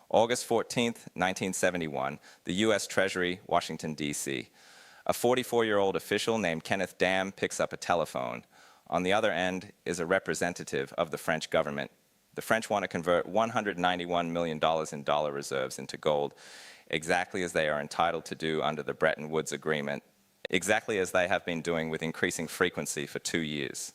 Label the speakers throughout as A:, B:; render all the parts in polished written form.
A: August 14th, 1971, the US Treasury, Washington, D.C. A 44-year-old official named Kenneth Dam picks up a telephone. On the other end is a representative of the French government. The French want to convert $191 million in dollar reserves into gold, exactly as they are entitled to do under the Bretton Woods Agreement, exactly as they have been doing with increasing frequency for 2 years,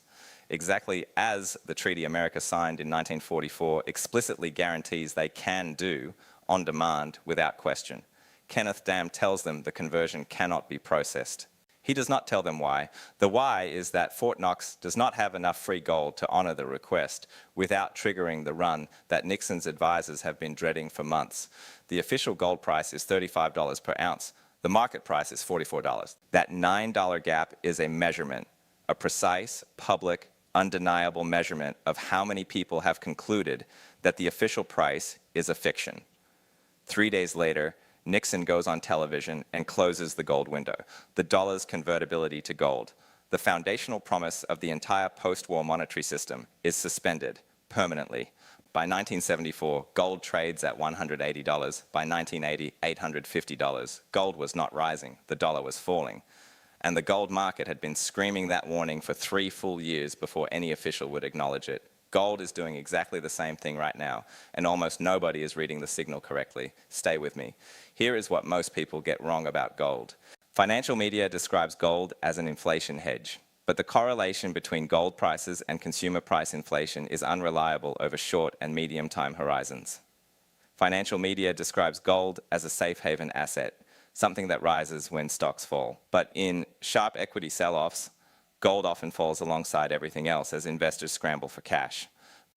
A: exactly as the treaty America signed in 1944 explicitly guarantees they can do on demand without question. Kenneth Dam tells them the conversion cannot be processed. He does not tell them why. The why is that Fort Knox does not have enough free gold to honor the request without triggering the run that Nixon's advisors have been dreading for months. The official gold price is $35 per ounce. The market price is $44. That $9 gap is a measurement, a precise, public, undeniable measurement of how many people have concluded that the official price is a fiction. 3 days later, Nixon goes on television and closes the gold window, the dollar's convertibility to gold. The foundational promise of the entire post-war monetary system is suspended permanently. By 1974, gold trades at $180. By 1980, $850. Gold was not rising, the dollar was falling. And the gold market had been screaming that warning for 3 full years before any official would acknowledge it. Gold is doing exactly the same thing right now, and almost nobody is reading the signal correctly. Stay with me. Here is what most people get wrong about gold. Financial media describes gold as an inflation hedge, but the correlation between gold prices and consumer price inflation is unreliable over short and medium time horizons. Financial media describes gold as a safe haven asset, something that rises when stocks fall. But in sharp equity sell-offs, gold often falls alongside everything else as investors scramble for cash.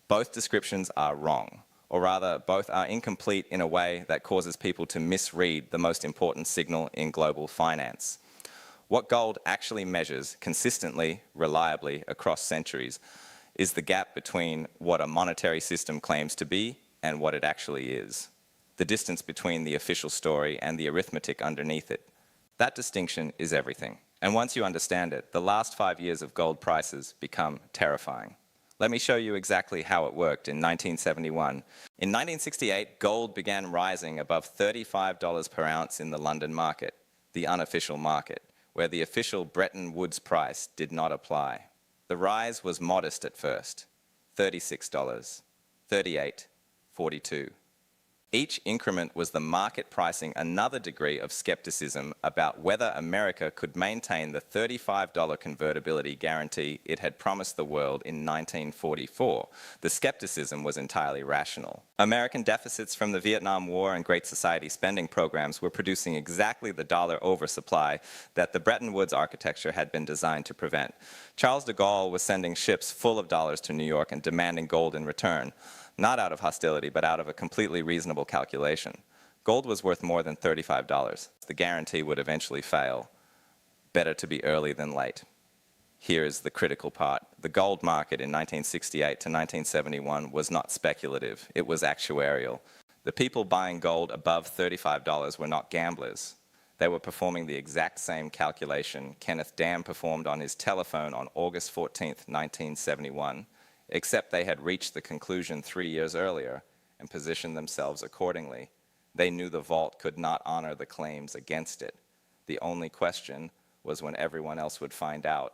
A: Both descriptions are wrong, or rather, both are incomplete in a way that causes people to misread the most important signal in global finance. What gold actually measures consistently, reliably, across centuries is the gap between what a monetary system claims to be and what it actually is. The distance between the official story and the arithmetic underneath it. That distinction is everything. And once you understand it, the last 5 years of gold prices become terrifying. Let me show you exactly how it worked in 1971. In 1968, gold began rising above $35 per ounce in the London market, the unofficial market, where the official Bretton Woods price did not apply. The rise was modest at first, $36, $38, $42. Each increment was the market pricing another degree of skepticism about whether America could maintain the $35 convertibility guarantee it had promised the world in 1944. The skepticism was entirely rational. American deficits from the Vietnam War and Great Society spending programs were producing exactly the dollar oversupply that the Bretton Woods architecture had been designed to prevent. Charles de Gaulle was sending ships full of dollars to New York and demanding gold in return. Not out of hostility, but out of a completely reasonable calculation. Gold was worth more than $35. The guarantee would eventually fail. Better to be early than late. Here is the critical part. The gold market in 1968 to 1971 was not speculative. It was actuarial. The people buying gold above $35 were not gamblers. They were performing the exact same calculation Kenneth Dam performed on his telephone on August 14th, 1971. Except they had reached the conclusion 3 years earlier and positioned themselves accordingly. They knew the vault could not honor the claims against it. The only question was when everyone else would find out.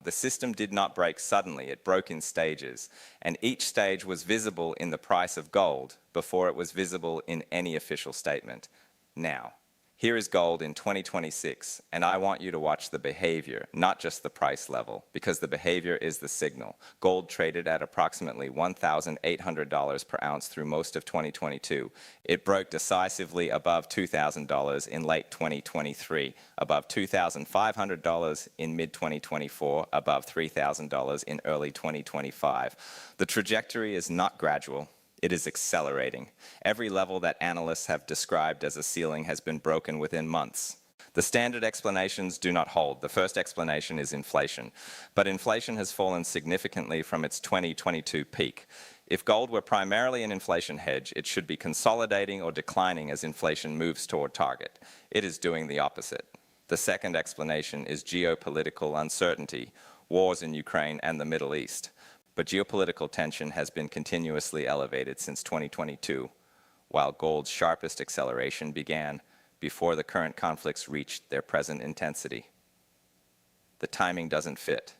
A: The system did not break suddenly, it broke in stages, and each stage was visible in the price of gold before it was visible in any official statement. Now, here is gold in 2026, and I want you to watch the behavior, not just the price level, because the behavior is the signal. Gold traded at approximately $1,800 per ounce through most of 2022. It broke decisively above $2,000 in late 2023, above $2,500 in mid-2024, above $3,000 in early 2025. The trajectory is not gradual. It is accelerating. Every level that analysts have described as a ceiling has been broken within months. The standard explanations do not hold. The first explanation is inflation. But inflation has fallen significantly from its 2022 peak. If gold were primarily an inflation hedge, it should be consolidating or declining as inflation moves toward target. It is doing the opposite. The second explanation is geopolitical uncertainty, wars in Ukraine and the Middle East. But geopolitical tension has been continuously elevated since 2022. while gold's sharpest acceleration began before the current conflicts reached their present intensity. The timing doesn't fit.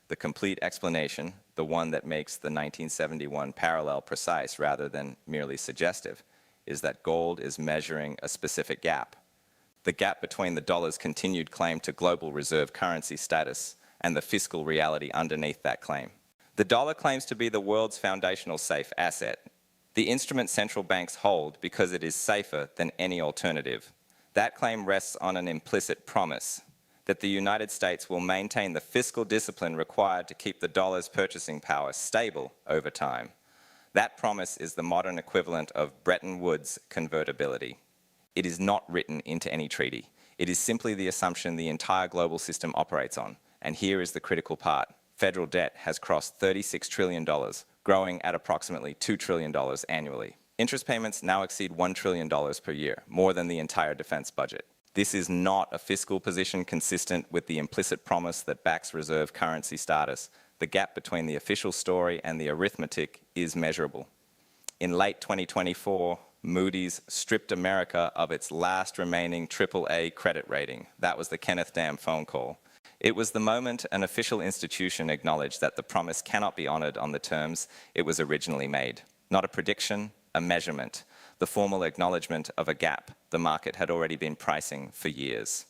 A: The complete explanation, the one that makes the 1971 parallel precise rather than merely suggestive, is that gold is measuring a specific gap. The gap between the dollar's continued claim to global reserve currency status and the fiscal reality underneath that claim. The dollar claims to be the world's foundational safe asset, the instrument central banks hold because it is safer than any alternative. That claim rests on an implicit promise that the United States will maintain the fiscal discipline required to keep the dollar's purchasing power stable over time. That promise is the modern equivalent of Bretton Woods convertibility. It is not written into any treaty. It is simply the assumption the entire global system operates on. And here is the critical part. Federal debt has crossed $36 trillion, growing at approximately $2 trillion annually. Interest payments now exceed $1 trillion per year, more than the entire defense budget. This is not a fiscal position consistent with the implicit promise that backs reserve currency status. The gap between the official story and the arithmetic is measurable. In late 2024, Moody's stripped America of its last remaining AAA credit rating. That was the Kenneth Dam phone call. It was the moment an official institution acknowledged that the promise cannot be honored on the terms it was originally made. Not a prediction, a measurement. The formal acknowledgement of a gap the market had already been pricing for years.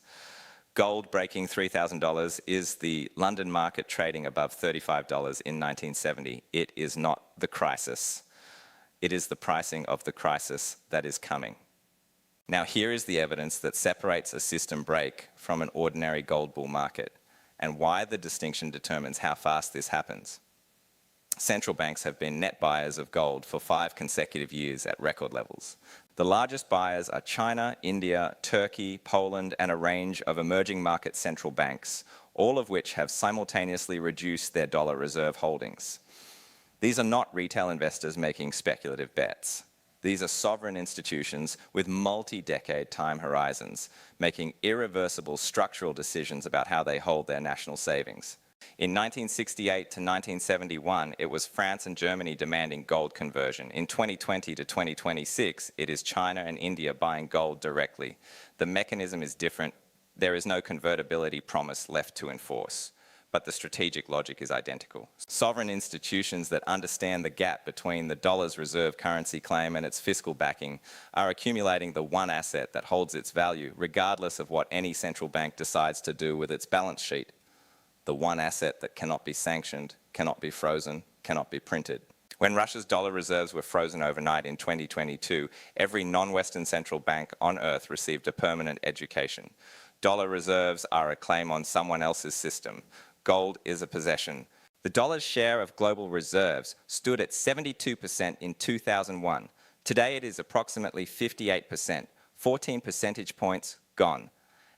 A: Gold breaking $3,000 is the London market trading above $35 in 1970. It is not the crisis. It is the pricing of the crisis that is coming. Now here is the evidence that separates a system break from an ordinary gold bull market, and why the distinction determines how fast this happens. Central banks have been net buyers of gold for 5 consecutive years at record levels. The largest buyers are China, India, Turkey, Poland, and a range of emerging market central banks, all of which have simultaneously reduced their dollar reserve holdings. These are not retail investors making speculative bets. These are sovereign institutions with multi-decade time horizons, making irreversible structural decisions about how they hold their national savings. In 1968 to 1971, it was France and Germany demanding gold conversion. In 2020 to 2026, it is China and India buying gold directly. The mechanism is different. There is no convertibility promise left to enforce, but the strategic logic is identical. Sovereign institutions that understand the gap between the dollar's reserve currency claim and its fiscal backing are accumulating the one asset that holds its value, regardless of what any central bank decides to do with its balance sheet. The one asset that cannot be sanctioned, cannot be frozen, cannot be printed. When Russia's dollar reserves were frozen overnight in 2022, every non-Western central bank on Earth received a permanent education. Dollar reserves are a claim on someone else's system. Gold is a possession. The dollar's share of global reserves stood at 72% in 2001. Today it is approximately 58%, 14 percentage points gone.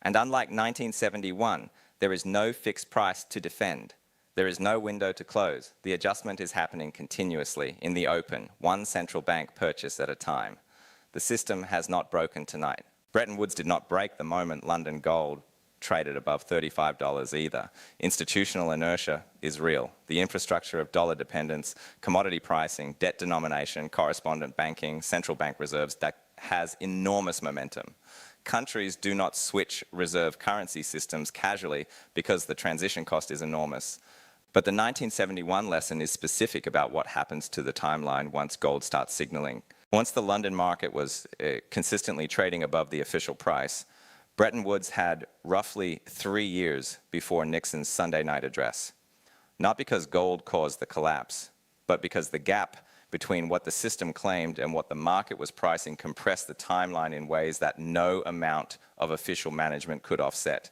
A: And unlike 1971, there is no fixed price to defend. There is no window to close. The adjustment is happening continuously in the open, one central bank purchase at a time. The system has not broken tonight. Bretton Woods did not break the moment London gold traded above $35 either. Institutional inertia is real. The infrastructure of dollar dependence, commodity pricing, debt denomination, correspondent banking, central bank reserves, that has enormous momentum. Countries do not switch reserve currency systems casually because the transition cost is enormous. But the 1971 lesson is specific about what happens to the timeline once gold starts signaling. Once the London market was consistently trading above the official price, Bretton Woods had roughly 3 years before Nixon's Sunday night address. Not because gold caused the collapse, but because the gap between what the system claimed and what the market was pricing compressed the timeline in ways that no amount of official management could offset.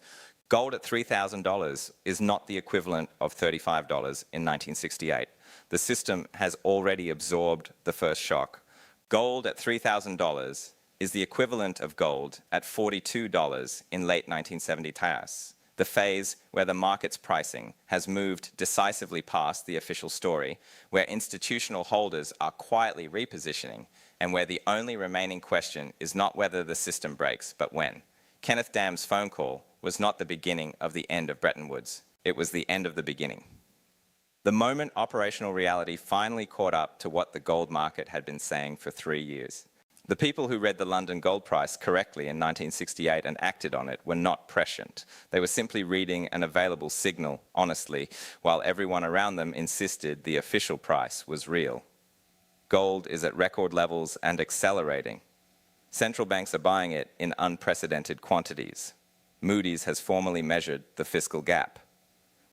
A: Gold at $3,000 is not the equivalent of $35 in 1968. The system has already absorbed the first shock. Gold at $3,000 is the equivalent of gold at $42 in late 1970 chaos. The phase where the market's pricing has moved decisively past the official story, where institutional holders are quietly repositioning, and where the only remaining question is not whether the system breaks, but when. Kenneth Dam's phone call was not the beginning of the end of Bretton Woods. It was the end of the beginning. The moment operational reality finally caught up to what the gold market had been saying for 3 years. The people who read the London gold price correctly in 1968 and acted on it were not prescient. They were simply reading an available signal honestly, while everyone around them insisted the official price was real. Gold is at record levels and accelerating. Central banks are buying it in unprecedented quantities. Moody's has formally measured the fiscal gap.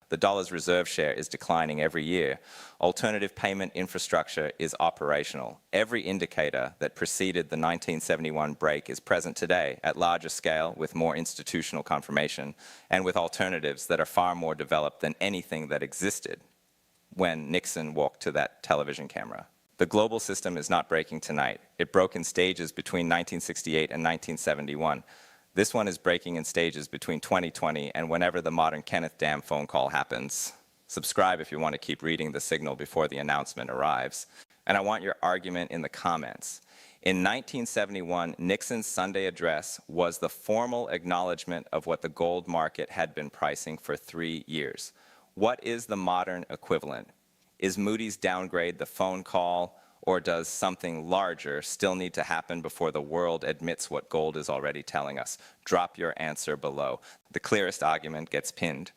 A: The dollar's reserve share is declining every year. Alternative payment infrastructure is operational. Every indicator that preceded the 1971 break is present today at larger scale with more institutional confirmation and with alternatives that are far more developed than anything that existed when Nixon walked to that television camera. The global system is not breaking tonight. It broke in stages between 1968 and 1971. This one is breaking in stages between 2020 and whenever the modern Kenneth Dam phone call happens. Subscribe if you want to keep reading the signal before the announcement arrives. And I want your argument in the comments. In 1971, Nixon's Sunday address was the formal acknowledgment of what the gold market had been pricing for 3 years. What is the modern equivalent? Is Moody's downgrade the phone call, or does something larger still need to happen before the world admits what gold is already telling us? Drop your answer below. The clearest argument gets pinned.